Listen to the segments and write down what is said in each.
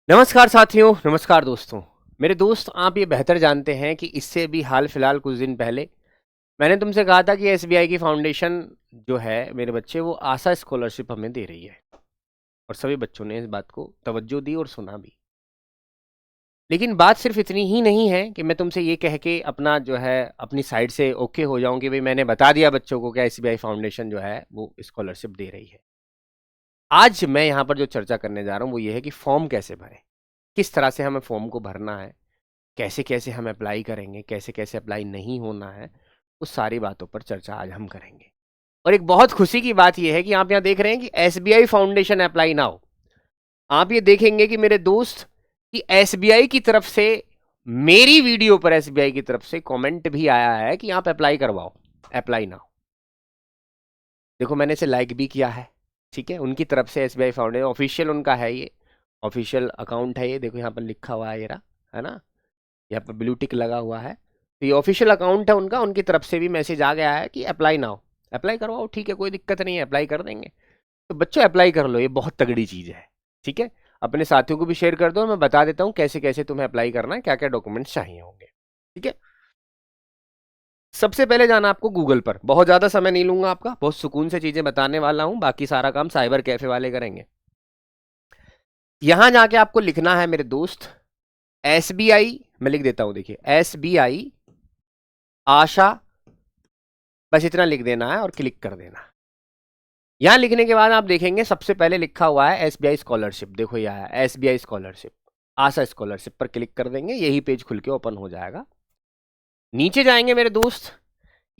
नमस्कार साथियों, नमस्कार दोस्तों। मेरे दोस्त, आप ये बेहतर जानते हैं कि इससे भी हाल फिलहाल कुछ दिन पहले मैंने तुमसे कहा था कि एसबीआई की फाउंडेशन जो है मेरे बच्चे वो आशा स्कॉलरशिप हमें दे रही है। और सभी बच्चों ने इस बात को तवज्जो दी और सुना भी। लेकिन बात सिर्फ इतनी ही नहीं है कि मैं तुमसे ये कह के अपना जो है अपनी साइड से ओके हो जाऊं कि भाई मैंने बता दिया बच्चों को कि एसबीआई फाउंडेशन जो है वो स्कॉलरशिप दे रही है। आज मैं यहाँ पर जो चर्चा करने जा रहा हूँ वो ये है कि फॉर्म कैसे भरें, किस तरह से हमें फॉर्म को भरना है, कैसे कैसे हम अप्लाई करेंगे, कैसे कैसे अप्लाई नहीं होना है, उस सारी बातों पर चर्चा आज हम करेंगे। और एक बहुत खुशी की बात यह है कि आप यहाँ देख रहे हैं कि एसबीआई फाउंडेशन अप्लाई नाउ। आप ये देखेंगे कि मेरे दोस्त कि एसबीआई की तरफ से मेरी वीडियो पर एसबीआई की तरफ से कमेंट भी आया है कि आप अप्लाई करवाओ, अप्लाई नाउ। देखो मैंने इसे लाइक भी किया है, ठीक है। उनकी तरफ से एसबीआई फाउंडेशन ऑफिशियल उनका है, ये ऑफिशियल अकाउंट है। ये देखो यहाँ पर लिखा हुआ है, ये रहा, है ना, यहाँ पर ब्लू टिक लगा हुआ है। तो ये ऑफिशियल अकाउंट है उनका, उनकी तरफ से भी मैसेज आ गया है कि अप्लाई नाउ, अप्लाई करवाओ, ठीक है, कोई दिक्कत नहीं है, अप्लाई कर देंगे। तो बच्चों अप्लाई कर लो, ये बहुत तगड़ी चीज़ है, ठीक है। अपने साथियों को भी शेयर कर दो, मैं बता देता हूँ कैसे कैसे तुम्हें अप्लाई करना है, क्या क्या डॉक्यूमेंट्स चाहिए होंगे, ठीक है। सबसे पहले जाना आपको गूगल पर, बहुत ज़्यादा समय नहीं लूंगा आपका, बहुत सुकून से चीज़ें बताने वाला हूँ, बाकी सारा काम साइबर कैफे वाले करेंगे। यहां जाके आपको लिखना है मेरे दोस्त एसबीआई, मैं लिख देता हूं, देखिए एसबीआई आशा, बस इतना लिख देना है और क्लिक कर देना। यहां लिखने के बाद आप देखेंगे सबसे पहले लिखा हुआ है एसबीआई स्कॉलरशिप, देखो ये आया एसबीआई स्कॉलरशिप, आशा स्कॉलरशिप पर क्लिक कर देंगे, यही पेज खुल के ओपन हो जाएगा। नीचे जाएंगे मेरे दोस्त,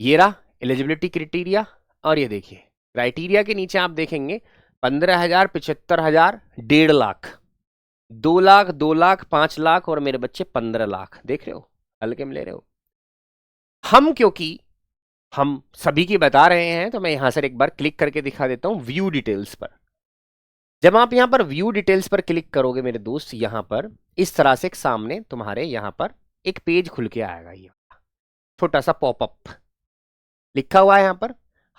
ये रहा एलिजिबिलिटी क्राइटेरिया, और ये देखिए क्राइटेरिया के नीचे आप देखेंगे 15,000, 75,000, 1.5 लाख, 2 लाख, 2 लाख, 5 लाख और मेरे बच्चे 15 लाख, देख रहे हो, हल्के में ले रहे हो। हम क्योंकि हम सभी की बता रहे हैं तो मैं यहां से एक बार क्लिक करके दिखा देता हूं व्यू डिटेल्स पर। जब आप यहां पर व्यू डिटेल्स पर क्लिक करोगे मेरे दोस्त, यहां पर इस तरह से एक सामने तुम्हारे यहां पर एक पेज खुल के आएगा, ये छोटा सा पॉपअप लिखा हुआ है यहां पर।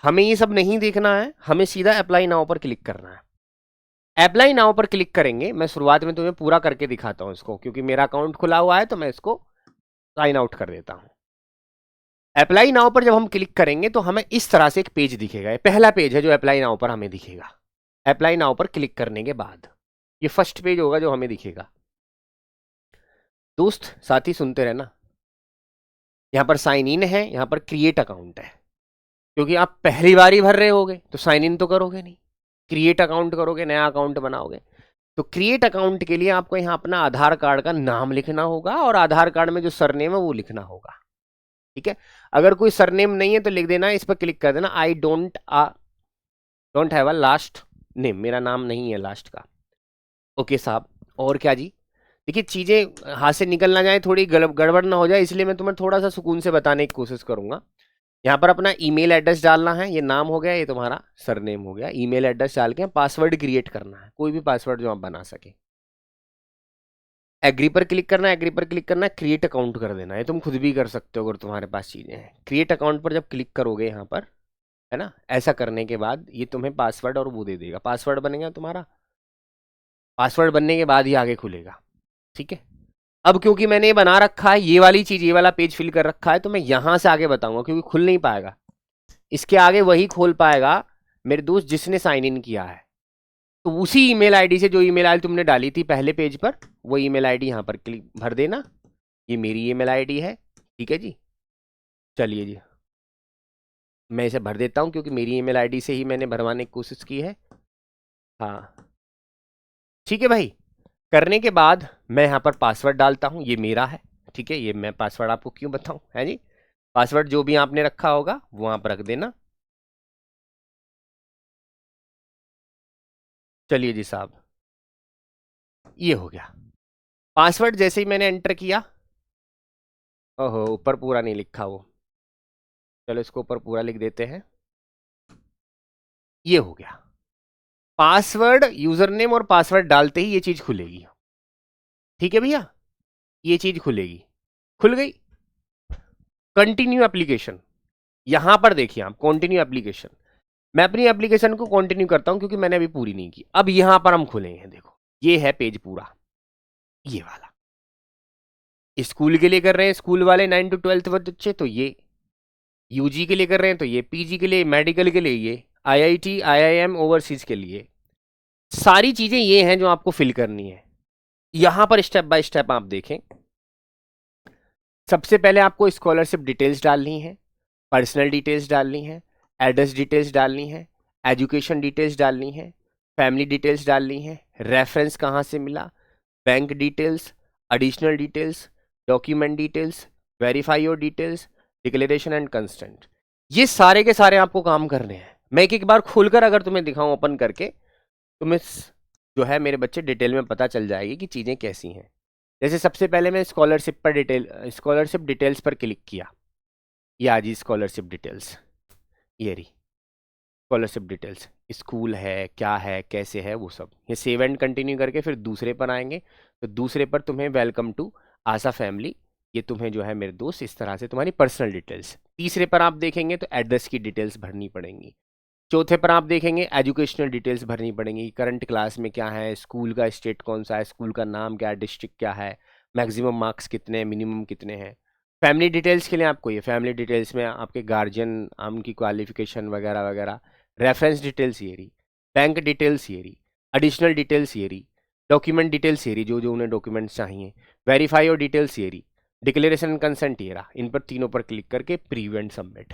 हमें ये सब नहीं देखना है, हमें सीधा अप्लाई नाउ पर क्लिक करना है। अप्लाई नाउ पर क्लिक करेंगे, मैं शुरुआत में तुम्हें पूरा करके दिखाता हूं इसको, क्योंकि मेरा अकाउंट खुला हुआ है तो मैं इसको साइन आउट कर देता हूं। अप्लाई नाउ पर जब हम क्लिक करेंगे तो हमें इस तरह से एक पेज दिखेगा, ये पहला पेज है जो अप्लाई नाउ पर हमें दिखेगा। अप्लाई नाउ पर क्लिक करने के बाद ये फर्स्ट पेज होगा जो हमें दिखेगा। दोस्त साथी सुनते रहना, यहां पर साइन इन है, यहां पर क्रिएट अकाउंट है, क्योंकि आप पहली बार ही भर रहे होगे तो साइन इन तो करोगे नहीं, क्रिएट अकाउंट करोगे, नया अकाउंट बनाओगे। तो क्रिएट अकाउंट के लिए आपको यहां अपना आधार कार्ड का नाम लिखना होगा और आधार कार्ड में जो सरनेम है वो लिखना होगा, ठीक है। अगर कोई सरनेम नहीं है तो लिख देना, इस पर क्लिक कर देना, I don't have a last name, मेरा नाम नहीं है लास्ट का। ओके साहब, और क्या जी। देखिए चीजें हाथ से निकल ना जाए, थोड़ी गड़बड़ ना हो जाए, इसलिए मैं तुम्हें थोड़ा सा सुकून से बताने की कोशिश करूंगा। यहाँ पर अपना ईमेल एड्रेस डालना है, ये नाम हो गया, ये तुम्हारा सरनेम हो गया, ईमेल एड्रेस डाल के पासवर्ड क्रिएट करना है, कोई भी पासवर्ड जो आप बना सके। एग्री पर क्लिक करना है, एग्री पर क्लिक करना है, क्रिएट अकाउंट कर देना है, तुम खुद भी कर सकते हो अगर तुम्हारे पास चीजें हैं। क्रिएट अकाउंट पर जब क्लिक करोगे यहाँ पर, है ना, ऐसा करने के बाद ये तुम्हें पासवर्ड और वो दे देगा, पासवर्ड बनेगा तुम्हारा, पासवर्ड बनने के बाद ही आगे खुलेगा, ठीक है। अब क्योंकि मैंने ये बना रखा है, ये वाली चीज, ये वाला पेज फिल कर रखा है, तो मैं यहां से आगे बताऊंगा, क्योंकि खुल नहीं पाएगा, इसके आगे वही खोल पाएगा मेरे दोस्त जिसने साइन इन किया है। तो उसी ईमेल आईडी से जो ईमेल आईडी तुमने डाली थी पहले पेज पर, वो ईमेल आईडी यहां पर क्लिक भर देना, ये मेरी ईमेल आईडी है, ठीक है जी। चलिए जी, मैं इसे भर देता हूं क्योंकि मेरी ईमेल आईडी से ही मैंने भरवाने की कोशिश की है। हाँ ठीक है भाई, करने के बाद मैं यहाँ पर पासवर्ड डालता हूँ, ये मेरा है, ठीक है। ये मैं पासवर्ड आपको क्यों बताऊँ, है जी। पासवर्ड जो भी आपने रखा होगा वो वहाँ पर रख देना। चलिए जी साहब, ये हो गया पासवर्ड। जैसे ही मैंने एंटर किया, ओहो ऊपर पूरा नहीं लिखा वो, चलो इसको ऊपर पूरा लिख देते हैं, ये हो गया पासवर्ड। यूजर नेम और पासवर्ड डालते ही ये चीज खुलेगी, ठीक है भैया, ये चीज खुलेगी, खुल गई। कंटिन्यू एप्लीकेशन, यहां पर देखिए आप कंटिन्यू एप्लीकेशन, मैं अपनी एप्लीकेशन को कंटिन्यू करता हूं क्योंकि मैंने अभी पूरी नहीं की। अब यहां पर हम खुले हैं, देखो ये है पेज पूरा, ये वाला स्कूल के लिए कर रहे हैं, स्कूल वाले 9 to 12 बच्चे तो ये, यूजी के लिए कर रहे हैं तो ये, पीजी के लिए, मेडिकल के लिए ये, आईआईटी आईआईएम ओवरसीज के लिए, सारी चीजें ये हैं जो आपको फिल करनी है। यहां पर स्टेप बाय स्टेप आप देखें। सबसे पहले आपको स्कॉलरशिप डिटेल्स डालनी है, पर्सनल डिटेल्स डालनी है, एड्रेस डिटेल्स डालनी है, एजुकेशन डिटेल्स डालनी है, फैमिली डिटेल्स डालनी है, रेफरेंस कहाँ से मिला, bank details, additional details, document details, verify your details, declaration and consent. ये सारे के सारे आपको काम करने हैं। मैं एक एक बार खोलकर अगर तुम्हें दिखाऊं ओपन करके, तुम्हें जो है मेरे बच्चे डिटेल में पता चल जाएगी कि चीज़ें कैसी हैं। जैसे सबसे पहले मैं स्कॉलरशिप डिटेल्स पर क्लिक किया, ये आ जी स्कॉलरशिप डिटेल्स, ये रही स्कॉलरशिप डिटेल्स, स्कूल है, क्या है, कैसे है, वो सब। ये सेव एंड कंटिन्यू करके फिर दूसरे पर आएंगे, तो दूसरे पर तुम्हें वेलकम टू आशा फैमिली, ये तुम्हें जो है मेरे दोस्त इस तरह से तुम्हारी पर्सनल डिटेल्स। तीसरे पर आप देखेंगे तो एड्रेस की डिटेल्स भरनी पड़ेंगी। चौथे पर आप देखेंगे एजुकेशनल डिटेल्स भरनी पड़ेंगी, करंट क्लास में क्या है, स्कूल का स्टेट कौन सा है, स्कूल का नाम क्या है, डिस्ट्रिक्ट क्या है, मैक्सिमम मार्क्स कितने हैं, मिनिमम कितने हैं। फैमिली डिटेल्स के लिए आपको ये फैमिली डिटेल्स में आपके गार्जियन, उनकी क्वालिफिकेशन वगैरह वगैरह, रेफरेंस डिटेल्स ये रही, बैंक डिटेल्स ये रही, एडिशनल डिटेल्स ये रही, डॉक्यूमेंट डिटेल्स ये रही, जो जो उन्हें डॉक्यूमेंट्स चाहिए, वेरीफाई और डिटेल्स ये रही, डिक्लेरेशन कंसेंट ये रहा। इन पर तीनों पर क्लिक करके प्रीव्यू एंड सबमिट,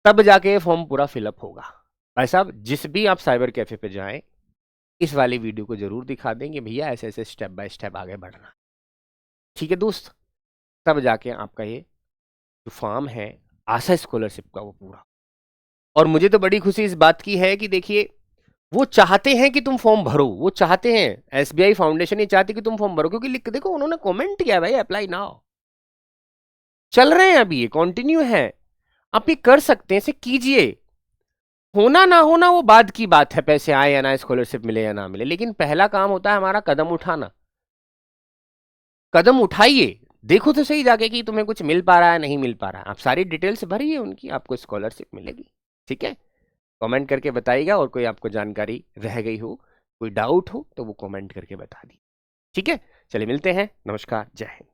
तब जाके ये फॉर्म पूरा फिलअप होगा। भाई साहब जिस भी आप साइबर कैफे पे जाएं, इस वाली वीडियो को जरूर दिखा देंगे भैया ऐसे ऐसे स्टेप बाय स्टेप आगे बढ़ना, ठीक है दोस्त। तब जाके आपका ये जो फॉर्म है आशा स्कॉलरशिप का वो पूरा। और मुझे तो बड़ी खुशी इस बात की है कि देखिए वो चाहते हैं कि तुम फॉर्म भरो, वो चाहते हैं, एसबीआई फाउंडेशन ये चाहती कि तुम फॉर्म भरो, क्योंकि लिख देखो उन्होंने कमेंट किया भाई अप्लाई नाउ, चल रहे हैं अभी, ये कंटिन्यू है, आप ये कर सकते हैं, इसे कीजिए। होना ना होना वो बाद की बात है, पैसे आए या ना, स्कॉलरशिप मिले या ना मिले, लेकिन पहला काम होता है हमारा कदम उठाना। कदम उठाइए, देखो तो सही जाके कि तुम्हें कुछ मिल पा रहा है नहीं मिल पा रहा है, आप सारी डिटेल्स भरिए उनकी, आपको स्कॉलरशिप मिलेगी। ठीक है, कमेंट करके बताइएगा, और कोई आपको जानकारी रह गई हो, कोई डाउट हो तो वो कमेंट करके बता दी। ठीक है, चलिए मिलते हैं, नमस्कार, जय हिंद।